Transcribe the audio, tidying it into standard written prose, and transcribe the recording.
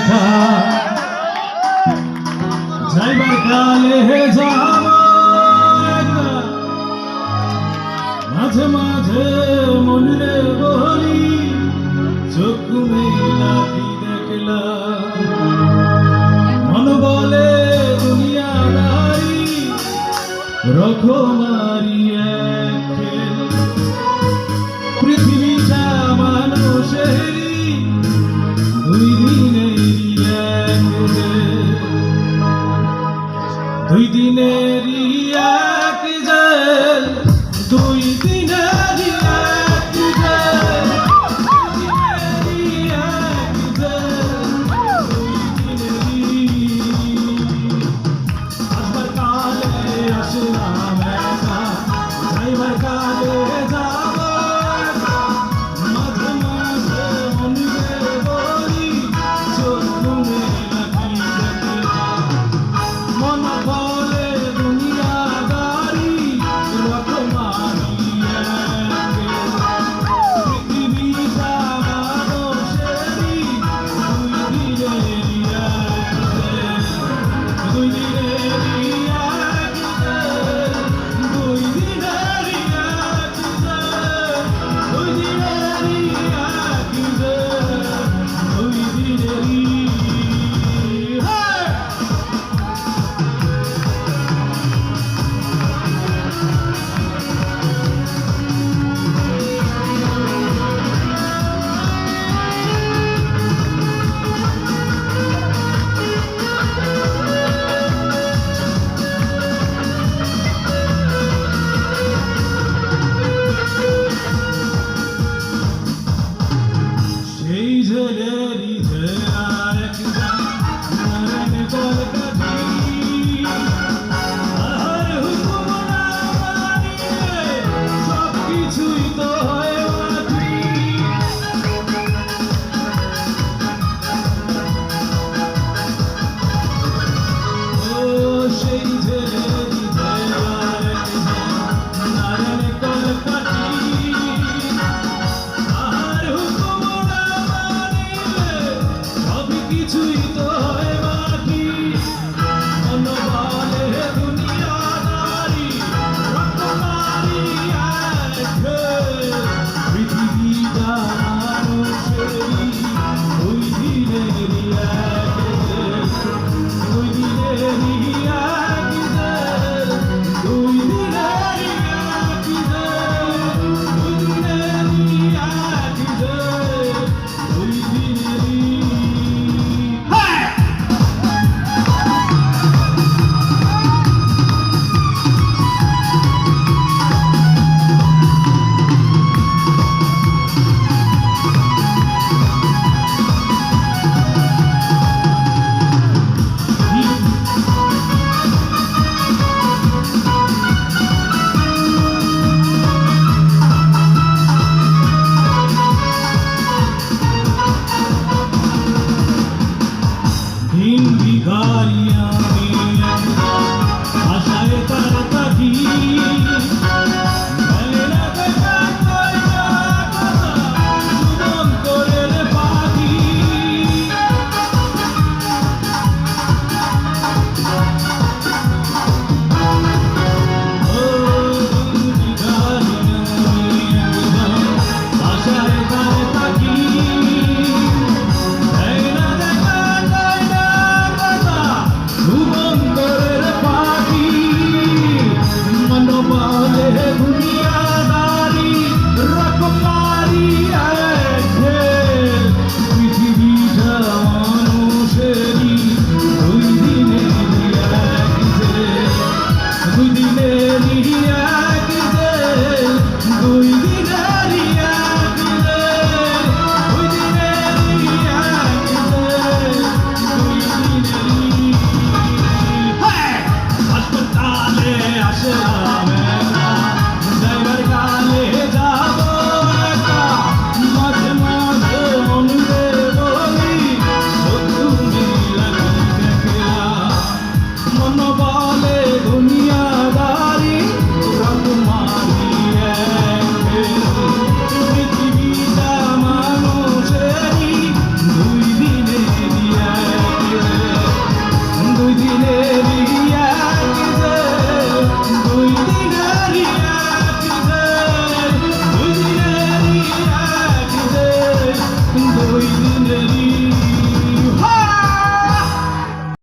দেখা যাইবার কালে যাব মাঝে মাঝে মনে বলি চোখ মেলাকি দেখলা মন বলে দুনিয়াদারি রকমারি পৃথিবীটা মানুষেরই দুই দিনেরই এক জেল দুই দিনেরই এক জেল আসবার কালে আসলাম একা যাইবার কালে যাব মাঝে মাঝে মনে বলি চোখ মেলাকি দেখলা মন বলে দুনিয়াদারি রকমারি পৃথিবীটা মানুষেরই দুই দিনেরই এক জেল দুই দিনেরই এক জেল দুই দিনেরই এক জেল দুই দিনেরই সেই জেলেরই জেলার এক নারায়ণ কলকাতি আর হুকুম না মানিলে সব কিছুই তো হয় মাটি ও সেই জেলেরই জেলার এক নারায়ণ কলকাতি কিছুই তো হয় বাকি মন বলে দুনিয়াদারি রকমারি পৃথিবীটা মানুষেরই দুই দিনেরই এক দুই দিনেরই এক দুই দিনেরই এক দুই দিনেরই এক দুই দিনেরই दिन भिखारी